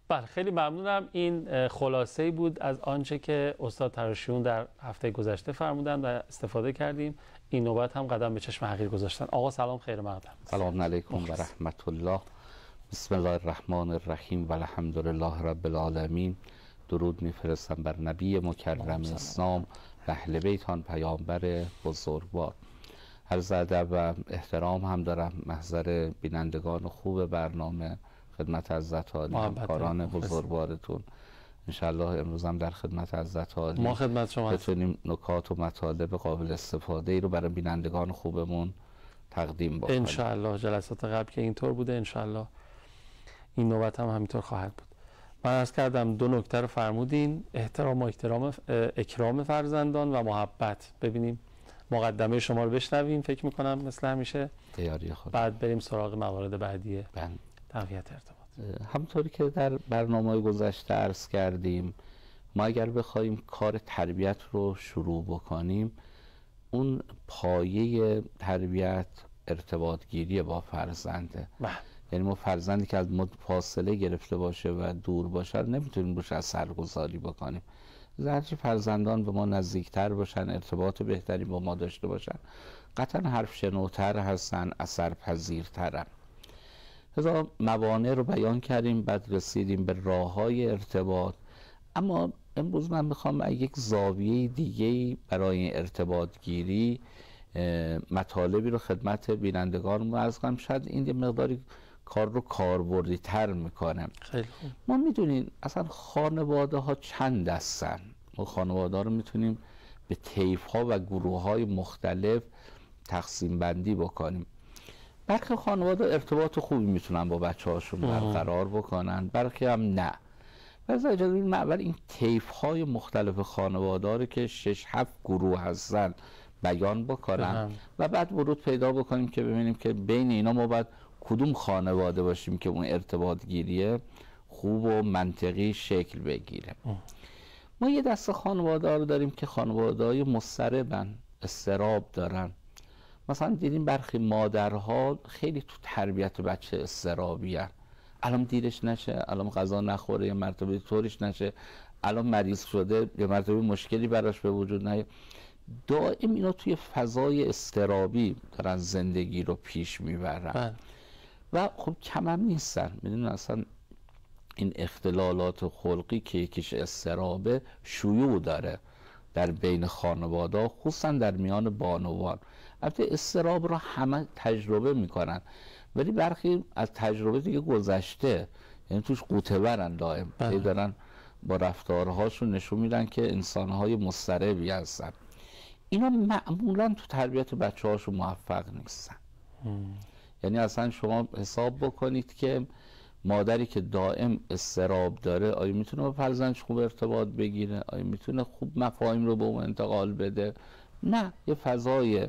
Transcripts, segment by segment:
بله خیلی ممنونم. این خلاصه‌ای بود از آنچه که استاد تراشیون در هفته گذشته فرمودند و استفاده کردیم. این نوبت هم قدم به چشم حقیر گذاشتن. آقا سلام، خیر مقدم. سلام علیکم و رحمت الله. بسم الله الرحمن الرحیم و الحمدلله رب العالمین. درود میفرستم بر نبی مکرم اسلام و اهل بیت آن پیامبر بزرگوار. عرض ادب و احترام هم دارم محضر بینندگان خوب برنامه، خدمت حضرت عالی، همکاران بزرگوارتون. انشالله امروز هم در خدمت حضرت عالی ما خدمت شما بتونیم نکات و مطالب قابل استفاده ای رو برای بینندگان خوبمون تقدیم بکنیم. انشالله جلسات قبل که اینطور بوده، انشالله این نوبت هم همینطور خواهد بود. من عرض کردم دو نکته رو فرمودین، احترام و اکرام فرزندان و محبت. ببینیم مقدمه شما رو بشنویم، فکر میکنم مثل همیشه بعد بریم سراغ موارد بعدی تقویت ارتباط. همونطوری که در برنامه گذشته عرض کردیم، ما اگر بخوایم کار تربیت رو شروع بکنیم، اون پایه تربیت ارتباط گیری با فرزنده. یعنی ما فرزندی که از ما فاصله گرفته باشه و دور باشه نمیتونیم روش اثرگذاری بکنیم. هرچی فرزندان به ما نزدیکتر باشن، ارتباط بهتری با ما داشته باشن، قطعا حرف شنوتر هستن، اثرپذیرترن. لذا موانع رو بیان کردیم، بعد رسیدیم به راه‌های ارتباط. اما امروز من میخوام یک زاویه دیگه برای ارتباط گیری مطالبی رو خدمت بینندگان عرض کنم. شاید این یه مقداری کار رو کاربردی تر میکنه. خیلی خوب. ما میدونین اصلا خانواده ها چند دستن. ما خانواده ها رو میتونیم به طیف ها و گروه های مختلف تقسیم بندی بکنیم. برخی خانواده ارتباط خوبی میتونن با بچه هاشون برقرار بکنن، برخی هم نه. پس اجازه بدید من اول این طیف های مختلف خانواده رو که 6-7 گروه هستن بیان بکنم و بعد ورود پیدا بکنیم که ببینیم که بین اینا ما باید کدوم خانواده باشیم که اون ارتباط گیریه خوب و منطقی شکل بگیره. ما یه دسته خانواده رو داریم که خانواده های مضطربن، اضطراب دارن. مثلا دیدیم برخی مادرها خیلی تو تربیت بچه اضطرابی هن. الان دیرش نشه، الان غذا نخوره، یه مرتبه طورش نشه، الان مریض شده، یه مرتبه مشکلی براش به وجود نیاد. دائم اینا توی فضای اضطرابی دارن زندگی رو پیش میبرن و خب کم هم نیستن. میدونن اصلا این اختلالات خلقی که یکیش اضطرابه شیوع داره در بین خانواده، خصوصا در میان بانوان. البته اضطراب رو همه تجربه میکنن ولی برخی از تجربه دیگه گذشته، یعنی توش قوطه برن، دائم دارن با رفتارهاشون نشون میدن که انسانهای مضطربی هستن. اینا معمولا تو تربیت بچه هاشون موفق نیستن. یعنی اصلا شما حساب بکنید که مادری که دائم اضطراب داره آیا میتونه با فرزندش خوب ارتباط بگیره؟ آیا میتونه خوب مفاهیم رو به اون انتقال بده؟ نه. یه فضای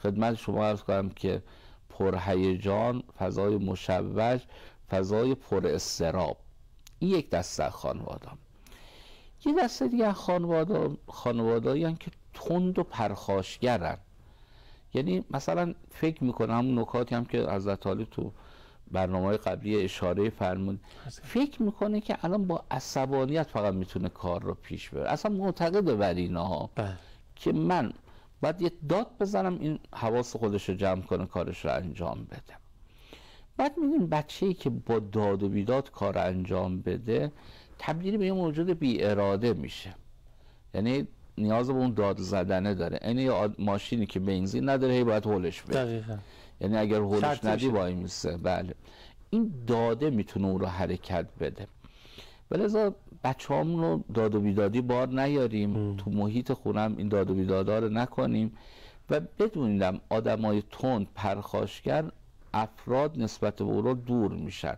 خدمت شما عرض کنم که پرهیجان، فضای مشوش، فضای پر اضطراب. این یک دسته خانواده. یه دسته دیگه خانواده‌ای هستن که تند و پرخاشگرن. یعنی مثلا فکر میکنم همون نکاتی هم که حضرت عالی تو برنامه قبلی اشاره فرمود، فکر میکنه که الان با عصبانیت فقط میتونه کار رو پیش بره. اصلا معتقده بر اینها که من باید یه داد بزنم این حواس خودش رو جمع کنه، کارش رو انجام بده. بعد میدونیم بچه‌ای که با داد و بیداد کار انجام بده تبدیل به یه موجود بی اراده میشه. یعنی نیاز به اون داد زدنه داره. یعنی یه ماشینی که بنزین نداره هی باید هولش بده. دقیقاً. یعنی اگر هولش ندی وای میسته. بله. این داده میتونه اون رو حرکت بده. ولذا بچه‌هامون رو داد و بیدادی بار نیاریم. تو محیط خونم این داد و بیدادا رو نکنیم و بدونیم آدمای تند پرخاشگر افراد نسبت به اون رو دور میشن.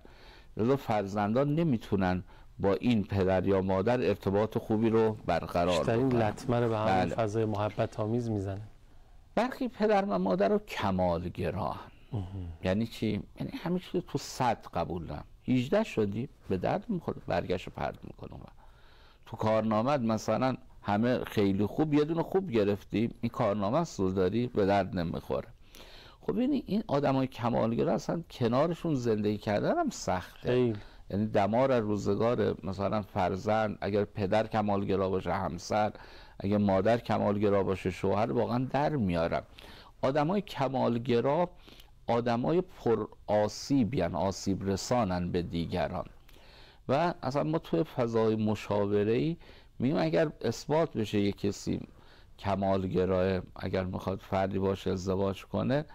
لذا فرزندان نمیتونن با این پدر یا مادر ارتباط خوبی رو برقرار کنن. این لطمه رو به همون فضای محبت آمیز میزنه. برخی پدر و مادر رو کمالگران. یعنی چی؟ یعنی همه چیز تو 100 قبول دارم. 18 شدی به درد میخوره، برگشت پرد میکنم. تو کارنامه مثلا همه خیلی خوب، یه دونه خوب گرفتی، این کارنامه سوز داری، به درد نمیخوره. خب این آدمای کمالگر اصلا کنارشون زندگی کردن هم سخته. یعنی دمار روزگار مثلا فرزند، اگر پدر کمالگرا باشه همسر، اگر مادر کمالگرا باشه شوهر، واقعا در میارم. آدمای کمالگرا آدمای پر آسیبین، آسیب رسانن به دیگران. و اصلا ما توی فضای مشاوره‌ای میگیم اگر اثبات بشه یک کسی کمالگراه، اگر میخواد فردی باشه ازدواج کنه،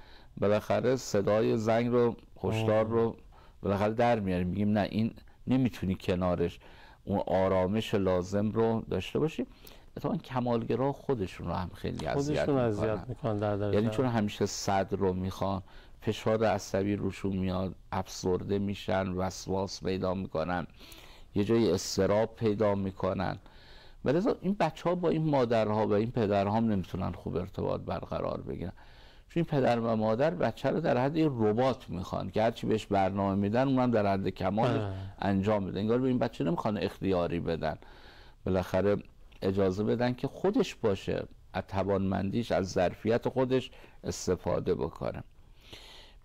بالاخره صدای زنگ رو، هشدار رو بالاخره در میاریم، میگیم نه این نمیتونی کنارش اون آرامش لازم رو داشته باشی. اتفاقا کمالگرا خودشون رو هم خیلی اذیت میکنن. یعنی چون همیشه صدر رو میخوان، فشار عصبی روشون میاد، افسرده میشن، وسواس پیدا میکنن، یه جای اضطراب پیدا میکنن. ولذا این بچه ها با این مادرها و این پدرها هم نمیتونن خوب ارتباط برقرار بگیرن، چون این پدر و مادر بچه رو در حد ربات میخوان که هرچی بهش برنامه میدن اونم در حد کمالش انجام میده. انگار به این بچه نمیخوان اختیاری بدن، بالاخره اجازه بدن که خودش باشه، از توانمندیش، از ظرفیت خودش استفاده بکنه.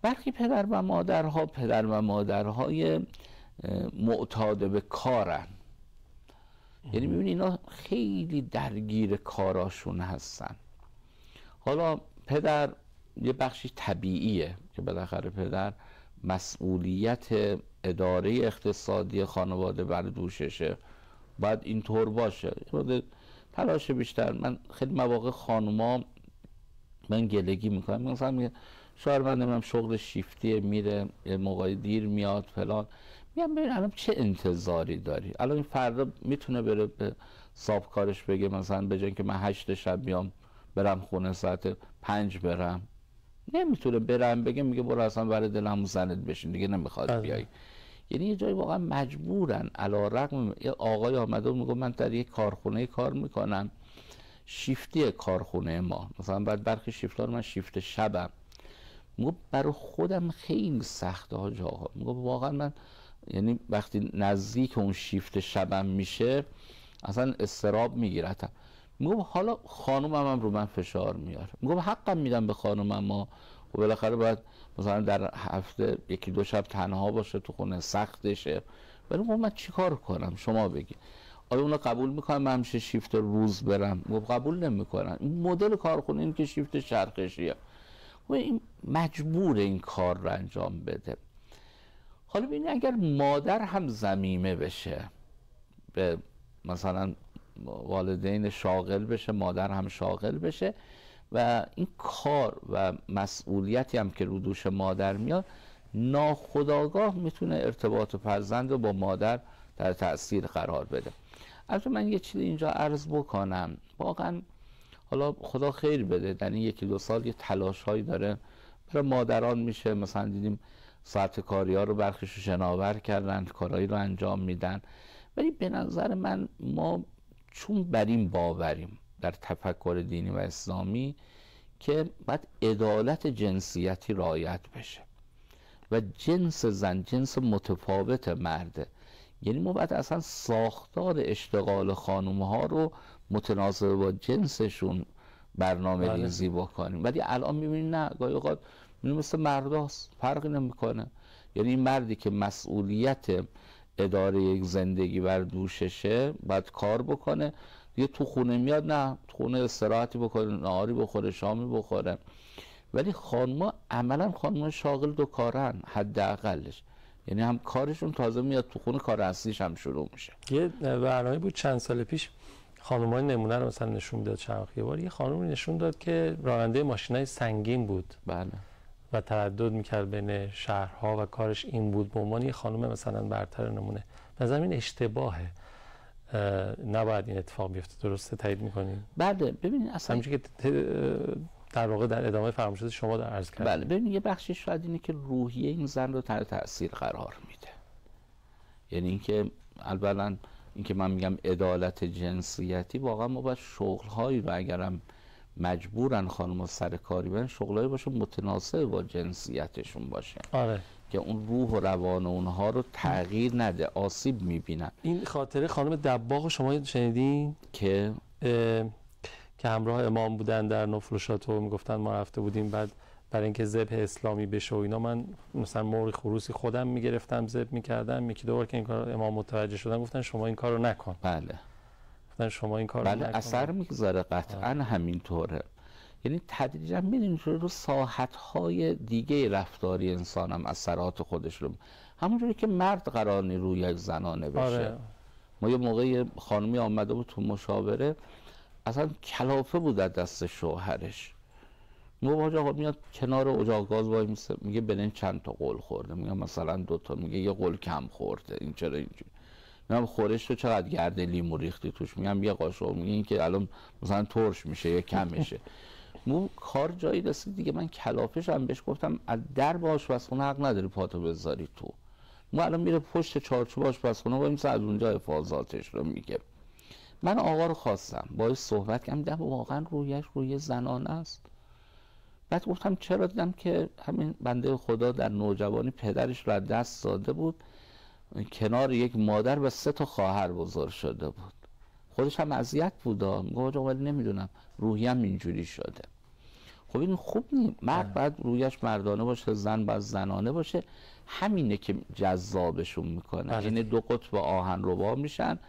برخی پدر و مادرهای معتاد به کارن. یعنی میبینی اینا خیلی درگیر کاراشون هستن. حالا پدر یه بخشی طبیعیه که بالاخره پدر مسئولیت اداره اقتصادی خانواده بر دوششه، باید اینطور باشه. تلاش بیشتر، من خیلی مواقع خانوما من گلگی میکنم، مثلا میگه شوهر من نمیدونم شغل شیفتی میره، یه موقعی دیر میاد فلان، میگم ببین الان چه انتظاری داری؟ الان این فردا میتونه بره به صاحب کارش بگه مثلا به جای که من 8 شب بیام برم خونه ساعت 5 برم، نمیتونه برم بگه، میگه برو اصلا برای دلم زنت بشین دیگه نمیخواد بیای. یعنی یه جایی واقعا مجبورن. علیرغم یه آقای آمده و میگه من در یک کارخونه کار میکنم، شیفتی کارخونه ما، مثلا بعد برخی شیفت‌ها رو من شیفت شبم، میگه برای خودم خیلی سخته ها جاها، میگه واقعا من یعنی وقتی نزدیک اون شیفت شبم میشه اصلا استراب میگیرتم. میگه حالا خانومم هم رو من فشار میاره، میگه حقم میدم به خانومم، و بالاخره باید مثلا در هفته 1-2 شب تنها باشه تو خونه، سختشه، ولی من چیکار کنم شما بگی؟ آیا اونا قبول میکنن من همیشه شیفت روز برم؟ قبول نمیکنن. این مدل کارخونه این که شیفت شرقشیه، و این مجبور این کار رو انجام بده. حالا ببینید اگر مادر هم ضمیمه بشه، به مثلا والدین شاغل بشه، مادر هم شاغل بشه، و این کار و مسئولیتی هم که رو دوش مادر میاد، ناخودآگاه میتونه ارتباط فرزند رو با مادر در تأثیر قرار بده. البته من یه چیزی اینجا عرض بکنم، واقعا حالا خدا خیر بده در این 1-2 سال یه تلاش هایی داره برای مادران میشه، مثلا دیدیم ساعت کاری ها رو برخیشو شناور کردن، کارهایی رو انجام میدن، ولی به نظر من ما چون بر این باوریم در تفکر دینی و اسلامی که باید عدالت جنسیتی رعایت بشه و جنس زن جنس متفاوت مرده، یعنی ما باید اصلا ساختار اشتغال خانوم ها رو متناسب با جنسشون برنامه ریزی بکنیم. ولی الان میبینید نه، گاهی اوقات مثل مرداست، فرقی نمیکنه. یعنی این مردی که مسئولیت اداره یک زندگی بر دوششه باید کار بکنه، دیگه تو خونه میاد نه، تو خونه استراحتی بکنه، نهاری بخوره، شامی بخوره. ولی خانوما عملا خانوما شاغل 2 کارن حداقلش، یعنی هم کارشون تازه میاد تو خونه، کار اصلیش هم شروع میشه. یه برنامه بود چند سال پیش خانم‌های نمونه رو مثلا نشون داد، چند بار یه خانم نشون داد که راننده ماشینای سنگین بود. بله. و تردد میکرد بین شهرها و کارش این بود به عنوان یه خانم مثلا برتر نمونه. نظرم این اشتباهه، نباید این اتفاق بیفته. درسته؟ تایید میکنید؟ بله. ببینید اصلا همونجوری که در واقع در ادامه فرمایشات شما در عرض کردید. بله. ببینید یه بخشی شاید اینه که روحیه این زن رو تحت تاثیر قرار میده. یعنی اینکه اولا اینکه من میگم عدالت جنسیتی، واقعا ما باید شغل‌هایی رو اگرم مجبورن خانم‌ها سر کاری برن، شغلایی باشه متناسب با جنسیتشون باشه. آره. که اون روح و روان اونها رو تغییر نده، آسیب میبینن. این خاطره خانم دباغ شما شنیدین که همراه امام بودن در نفل و شاتو، میگفتن ما رفته بودیم، بعد برای اینکه ذبح اسلامی بشه و اینا من مثلا مرغ خروسی خودم میگرفتم ذبح میکردم. یکی دو بار که این کار امام متوجه شدن گفتن شما این کارو نکن. بله گفتن شما این کارو بله نکن. اثر میگذاره قطعا همینطوره. یعنی تدریجا می‌بینیم رو ساحت‌های دیگه رفتاری انسان هم اثرات خودش رو، همونجوری که مرد قرار نی روی زنانه بشه. آره. ما یه موقعی خانمی آمده بود تو مشاوره، اصلا کلافه بود از دست شوهرش. مواجه آقا میاد کنار اجاق گاز وای میسه، میگه ببین چند تا قول خورده، میگه مثلا 2 تا، میگه یه قول کم خورده، این چرا اینجوری؟ میگم خورش تو چقدر گرد لیمو ریختی توش؟ میگم یه قاشق. میگه این که الان مثلا ترش میشه یا کم میشه. مو کار جایی رسید دیگه من کلافش هم بهش گفتم از در آشپزخونه حق نداری پاتو بذاری تو. ما الان میره پشت چارچوب آشپزخونه وای میسه، از اونجا حفاظاتش رو میگه. من آقا رو خواستم باهاش صحبت کردم، دیدم واقعا رویش روی زنانه است. بعد گفتم چرا؟ دیدم که همین بنده خدا در نوجوانی پدرش رو از دست داده بود، کنار یک مادر و 3 تا خواهر بزرگ شده بود. خودش هم اذیت بود. میگه آقا ولی نمیدونم روحیم اینجوری شده. خب این خوب نیست. مرد باید رویش مردانه باشه، زن باید زنانه باشه. همینه که جذابشون میکنه. یعنی 2 قطب آهنربا میشن،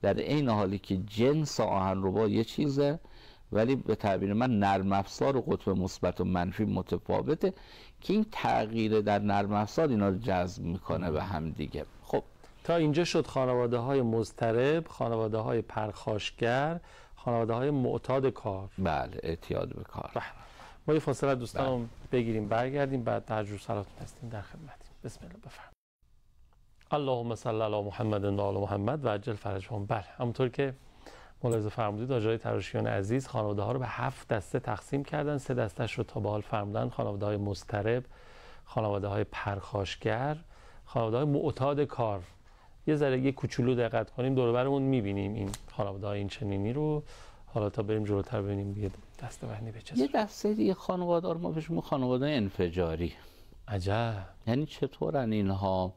در عین حالی که جنس آهنربا یه چیزه ولی به تعبیر من نرم افزار و قطب مثبت و منفی متفاوته که این تغییر در نرم افزار اینا رو جذب میکنه به هم دیگه. خب تا اینجا شد خانواده های مضطرب، خانواده های پرخاشگر، خانواده های معتاد کار. بله اعتیاد به کار. ما یه فاصله دوستان بگیریم برگردیم، بعد در جور صلاتون هستیم در خدمتیم. بسم الله بفرمایید. اللهم صل علی محمد و آل محمد و عجل فرجهم. بله همونطور که ملاحظه فرمودید آقای تراشیان عزیز خانواده ها رو به 7 دسته تقسیم کردن. 3 دسته‌اش رو تا به حال فرمودن: خانواده های مضطرب، خانواده های پرخاشگر، خانواده های معتاد کار. یه ذره یه کوچولو دقت کنیم دور و برمون می‌بینیم این خانواده های این چنینی رو. حالا تا بریم جلوتر ببینیم دیگه دسته بندی به چه یه دسته دیگه خانواده رو ما بهشون خانواده انفجاری. عجب. یعنی چطورن اینها؟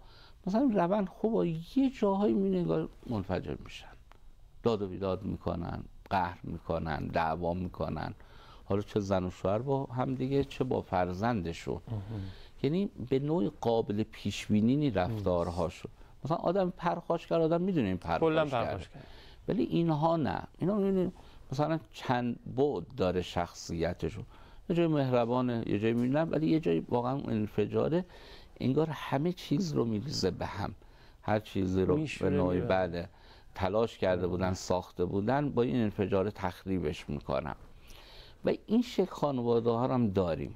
مثلا روند خوبه، یه جاهایی می‌بینی منفجر میشن، داد و بیداد میکنن، قهر میکنن، دعوا میکنن، حالا چه زن و شوهر با هم دیگه چه با فرزندشون. یعنی به نوعی قابل پیش بینی رفتارهاشون. مثلا آدم پرخاشگر، آدم میدونه این پرخاشگر، ولی اینها نه. اینا میدونید مثلا چند بعد داره شخصیتشون. یه جای مهربانه، یه جای میدونم، ولی یه جای واقعا انفجاره، انگار همه چیز رو میریزه به هم، هر چیزی رو به نوعی بله تلاش کرده بودن ساخته بودن، با این انفجار تخریبش میکنن. و این شکل خانواده ها هم داریم.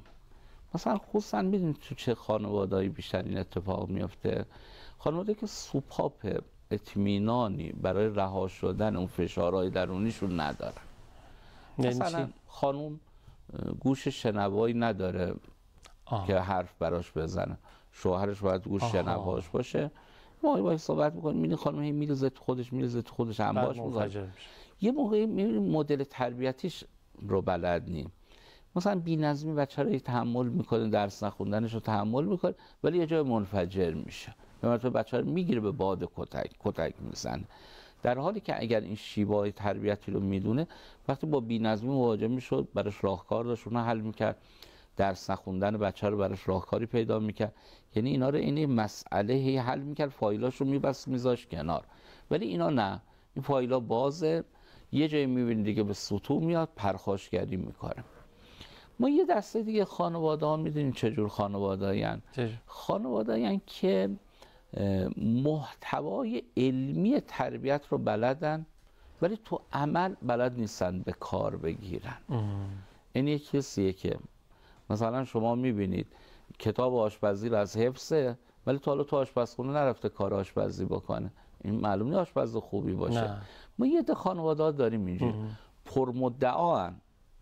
مثلا خصوصا میدونید تو چه خانواده‌ای بیشتر این اتفاق میفته؟ خانواده که سوپاپ اطمینانی برای رها شدن اون فشارهای درونیشون ندارن. مثلا خانوم گوش شنوایی نداره که حرف براش بزنه، شوهرش باید گوش شنواش باشه. ما باید صحبت میکنیم، میبینی خانم هی میرزه تو خودش انباش میکنه. یه موقعی میبینیم مدل تربیتیش رو بلد نیم. مثلا بی‌نظمی بچه رو تحمل میکنه، درس نخوندنش رو تحمل میکنه، ولی یه جای منفجر میشه. مثلا بچه رو میگیره به باد کتک میزنه. در حالی که اگر این شیوه تربیتی رو میدونه، وقتی با بی‌نظمی مواجه میشد براش راهکار داشت، اونها حل میکرد. درس نخوندن بچه رو براش راهکاری پیدا میکرد. یعنی اینا رو این مسئله حل میکرد، فایلاش رو میبست میذاشت کنار. ولی اینا نه، این فایلا بازه، یه جایی میبینید دیگه به سطوح میاد، پرخاشگری میکنه. ما یه دسته دیگه خانواده ها میدونیم چجور خانواده هستند. خانواده هستند که محتوای علمی تربیت رو بلدن ولی تو عمل بلد نیستن به کار بگیرن. این یک کسیه که مثلا شما میبینید کتاب آشپزی رو از حفظه، ولی تا حالا تو آشپزخونه نرفته کار آشپزی بکنه. این معلوم نیست آشپز خوبی باشه. نه. ما یه ده خانواده ها داریم اینجوری پرمدعا،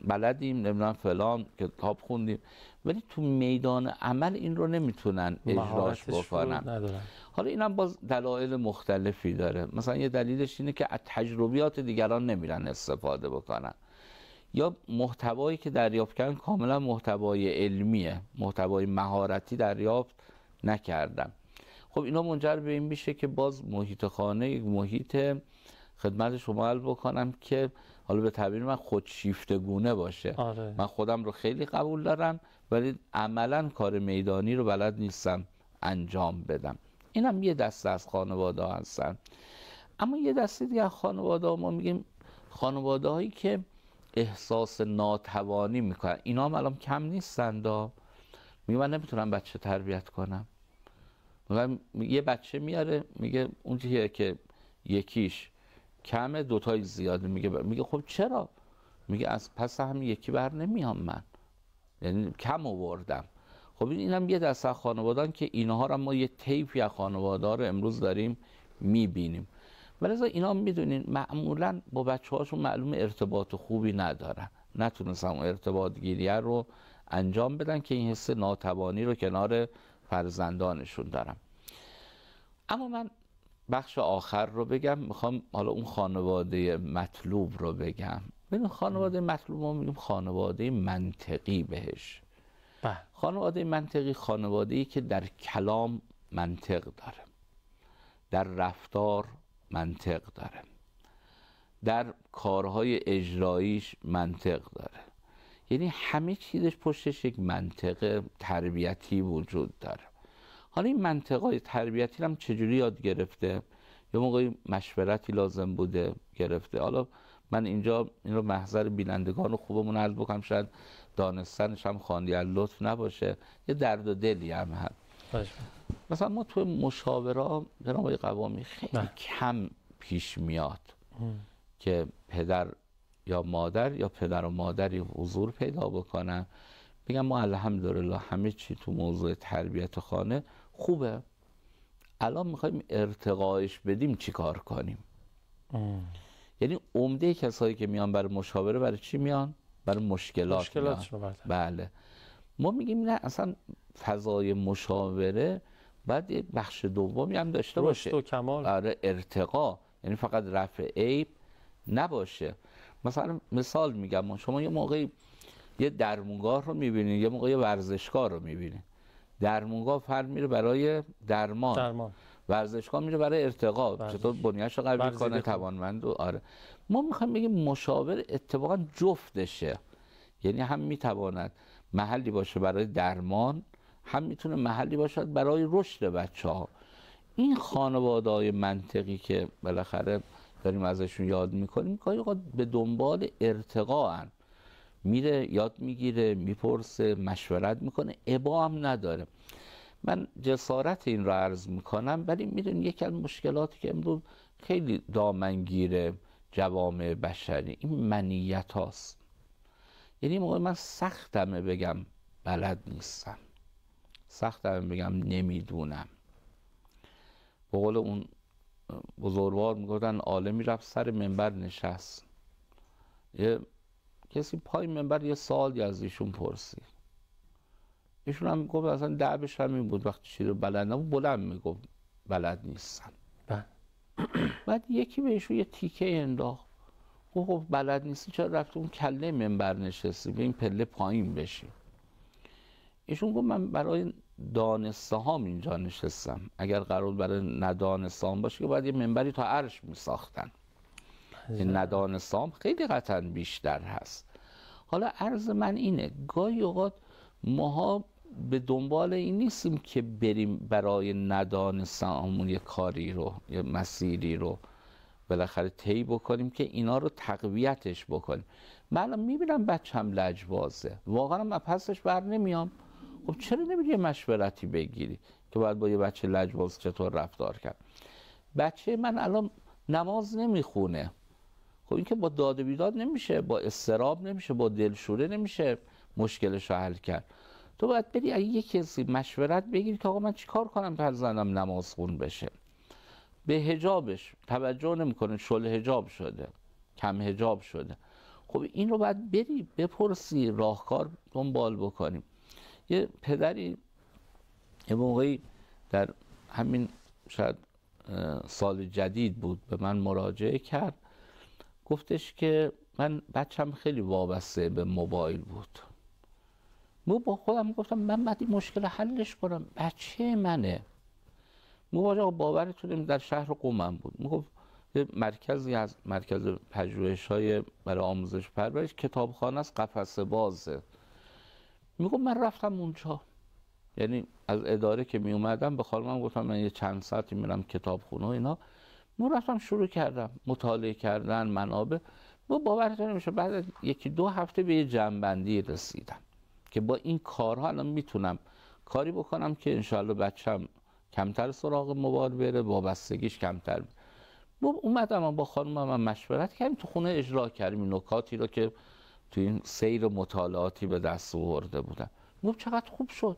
بلدیم نمیدونم فلان کتاب خوندیم، ولی تو میدان عمل این رو نمیتونن اجراش بکنن. حالا اینم باز دلایل مختلفی داره. مثلا یه دلیلش اینه که از تجربیات دیگران نمیرن استفاده بکنن، یا محتوایی که دریافت کردن کاملا محتوای علمیه، محتوای مهارتی دریافت نکردن. خب اینا منجر به این میشه که باز محیط خانه یک محیط خدمت شما عرض بکنم که حالا به تعبیر من خودشیفتگونه باشه. من خودم رو خیلی قبول دارم، ولی عملا کار میدانی رو بلد نیستم انجام بدم. اینم یه دسته از خانواده ها هستن. اما یه دسته دیگه از خانواده ها ما میگیم خانواده هایی که احساس ناتوانی میکنن. اینا هم الان کم نیستن دا. میگه من نمیتونم بچه تربیت کنم. یه بچه میاره میگه اون چیه که یکیش کمه دوتای زیاده. میگه خب چرا؟ میگه از پس هم یکی بر نمیام من، یعنی کم آوردم. خب اینم یه دسته از خانواده‌ان که اینها رو ما یه طیفی از خانواده‌ها رو امروز داریم میبینیم. ولی اینا میدونین معمولا با بچه‌هاشون معلوم ارتباط خوبی ندارن، نتونستن اون ارتباط گیریه رو انجام بدن که این حس ناتوانی رو کنار فرزندانشون دارن. اما من بخش آخر رو بگم، میخوام حالا اون خانواده مطلوب رو بگم. ببین خانواده مطلوب ما میگیم خانواده منطقی بهش. خانواده منطقی خانواده‌ای که در کلام منطق داره، در رفتار منطق داره، در کارهای اجراییش منطق داره. یعنی همه چیزش پشتش یک منطق تربیتی وجود داره. حالا این منطقهای تربیتی هم چجوری یاد گرفته؟ یه موقعی مشورتی لازم بوده گرفته. حالا من اینجا این رو محضر بینندگان خوبمون عرض بکنم، شاید دانستنش هم خواندی لطف نباشه، یه درد و دلی هم هست. مثلا ما توی مشاوره جناب آقای قوامی خیلی کم پیش میاد که پدر یا مادر یا پدر و مادری حضور پیدا بکنن بگم ما الحمدلله همه چی تو موضوع تربیت خانه خوبه، الان میخوایم ارتقایش بدیم چی کار کنیم. یعنی عمده کسایی که میان برای مشاوره برای چی میان؟ برای مشکلات میان. بله. ما میگیم نه، اصلا فضای مشاوره باید یه بخش دومی هم داشته باشه، رشد و کمال. آره، ارتقا، یعنی فقط رفع عیب نباشه. مثلا مثال میگم، شما یه موقعی یه درمونگاه رو میبینید، یه موقع یه ورزشگاه رو میبینید. درمونگاه فرد میره برای درمان. ورزشگاه میره برای ارتقا، چطور بنیه‌اش رو قوی کنه، توانمند. آره، ما میخوایم بگیم مشاور اتفاقا جفتشه، یعنی هم میتواند محلی باشه برای درمان، هم میتونه محلی باشه برای رشد بچه‌ها. این خانواده‌های منطقی که بالاخره داریم ازشون یاد میکنیم گاهی اوقات به دنبال ارتقاءن، میره یاد میگیره، میپرسه، مشورت میکنه، ابا هم نداره. من جسارت این رو عرض میکنم، ولی میدونی یکی از مشکلاتی که امروز خیلی دامنگیر جوامع بشری این منیت هاست. یعنی موقع من سختمه بگم بلد نیستم، سختمه بگم نمیدونم. به قول اون بزرگوار میگفتن عالمی رفت سر منبر نشست، یه کسی پای منبر یه سوالی از ایشون پرسید، ایشون هم گفت اصلا دعبش همین بود، وقتی چی رو بلد نبود بلند میگفت بلد نیستم. بعد یکی به ایشون یه تیکه انداخت، گفت بلد نیستی چرا رفتی اون کله منبر نشستی، به این پله پایین بشی. ایشون گفت من برای دانسته هام اینجا نشستم، اگر قرار برای ندانسته هام باشه که باید یه منبری تا عرش می ساختن. این ندانسته هام خیلی قطعا بیشتر هست. حالا عرض من اینه، گاهی اوقات ماها به دنبال این نیستیم که بریم برای ندانسته هامون یه کاری رو، یه مسیری رو بالاخره طی بکنیم که اینا رو تقویتش بکنیم. من الان میبینم بچه‌م لجبازه، واقعا من پسش بر نمیام. خب چرا نمیری یه مشورتی بگیری که باید با یه بچه لجباز چطور رفتار کرد؟ بچه من الان نماز نمیخونه، خب این که با داد و بیداد نمیشه، با اضطراب نمیشه، با دلشوره نمیشه مشکلش رو حل کرد. تو باید بری اگه یه کسی مشورت بگیری که آقا من چیکار کنم که فرزندم نماز خون بشه. به حجابش توجه نمیکنه، شل حجاب شده، کم حجاب شده. خب این رو باید بری بپرسی، راهکار دنبال بکنیم. یه پدری یه موقعی در همین شاید سال جدید بود به من مراجعه کرد، گفتش که من بچم خیلی وابسته به موبایل بود. با خودم گفتم من باید این مشکل حلش کنم، بچه منه. مواجه باورتون در شهر قم بود، میگفت یه مرکزی از مرکز پژوهش‌های برای آموزش پرورش کتابخانه است، قفسه بازه. میگم من رفتم اونجا، یعنی از اداره که می اومدم به خانمم گفتم من یه چند ساعتی میرم کتابخونه و اینا. من رفتم شروع کردم مطالعه کردن منابع. ما باورتون نمیشه بعد از 1-2 هفته به یه جمع‌بندی رسیدم که با این کارها الان میتونم کاری بکنم که انشاءالله بچم کمتر سراغ موبایل بره، وابستگیش کمتر. اومدم با خانمم مشورت کردیم، تو خونه اجرا کردیم این نکاتی رو که تو این سیر مطالعاتی به دست آورده بودم. چقدر خوب شد.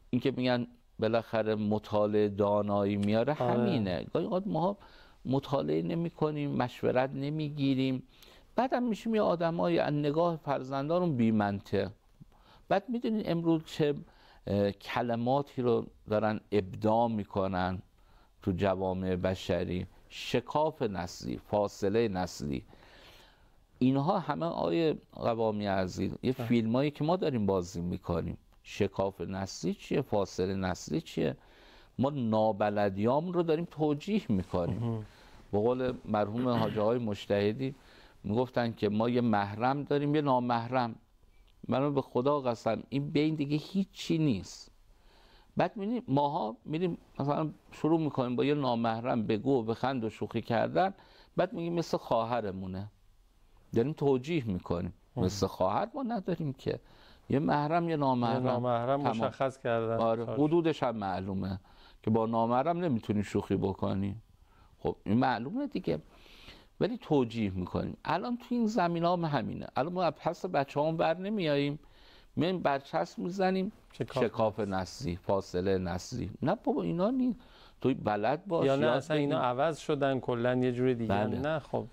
این که میگن بالاخره مطالعه دانایی میاره، همینه. گاهی اوقات ما مطالعه نمی کنیم، مشورت نمیگیریم، بعدم میشیم یه آدمای از نگاه فرزندانون بی منطق. بعد میدونین امروز چه کلماتی رو دارن ابداع میکنن تو جوامع بشری، شکاف نسلی، فاصله نسلی، اینها همه آیه قوامی عزیز یه فیلمایی که ما داریم بازی میکنیم. شکاف نسلی چیه؟ فاصله نسلی چیه؟ ما نابلدیام رو داریم توجیه میکنیم. به قول مرحوم حاج آقای مجتهدی میگفتن که ما یه محرم داریم یه نامحرم. منو به خدا قسم این بین دیگه هیچی نیست. بعد میبینیم ماها میریم مثلا شروع میکنیم با یه نامحرم بگو و بخند و شوخی کردن، بعد میگیم مثل خواهرمونه، داریم توجیه میکنیم. مثل خواهر ما نداریم که، یه محرم یه نامحرم مشخص کردن. آره حدودش هم معلومه که با نامحرم نمیتونی شوخی بکنی. خب این معلومه دیگه، ولی توجیه میکنیم. الان تو این زمینه هم همینه. الان ما پس بچه هم بر نمیاییم، میایم برچسب میزنیم شکاف نسلی، فاصله نسلی. نه بابا اینا نیست، توی بلد باش. یا نه اصلا اینا عوض شدن کلا یه جور دیگه. بله. نه خب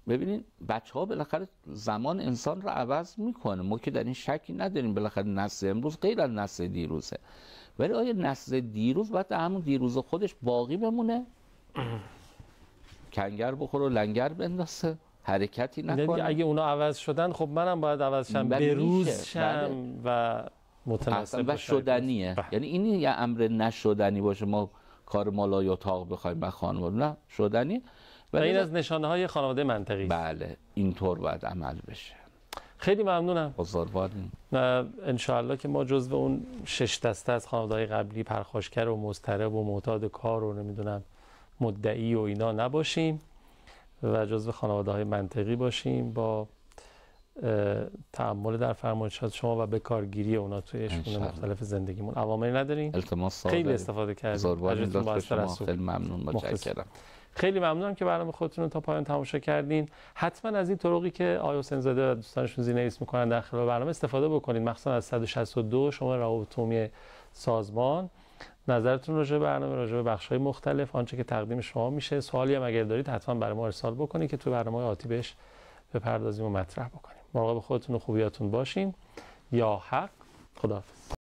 ببینید بچه ها بالاخره زمان انسان رو عوض میکنه، ما که در این شکی نداریم. بالاخره نسل امروز غیر از نسل دیروزه، ولی آیا نسل دیروز باید همون دیروز خودش باقی بمونه؟ کنگر بخوره و لنگر بندازه، حرکتی نکنه؟ اگه اونا عوض شدن خب منم باید عوض شم، بروز شم و متناسب و شدنیه. یعنی این یه امر نشدنی باشه ما کار مالا یا تاق بخوایم به خانواده، نه شدنی. و این از نشانه های خانواده منطقی. بله اینطور باید عمل بشه. خیلی ممنونم. بزرگواریم. انشاءالله که ما جزو اون 6 دسته از خانواده‌های قبلی پرخاشگر و مضطرب و معتاد کار و نمیدونم مدعی و اینا نباشیم و جزو خانواده‌های منطقی باشیم با تعامل در فرمایشات شما و به کارگیری اونا توی شؤون مختلف زندگیمون. عواملی نداریم. خیلی استفاده کردیم. خیلی ممنون، متشکرم. خیلی ممنونم که برنامه خودتون رو تا پایان تماشا کردین. حتما از این طرقی که آقای حسین زاده و دوستانشون زیرنویس میکنن در خلال برنامه استفاده بکنید، مخصوصا از 162 شماره روابط عمومی سازمان. نظرتون راجع به برنامه، راجع به بخش‌های مختلف، آنچه که تقدیم شما میشه، سوالی هم اگر دارید حتما برای ما ارسال بکنید که تو برنامه آتی بهش بپردازیم و مطرح بکنیم. مراقب خودتون و خوبیاتون باشین. یا حق. خداحافظ.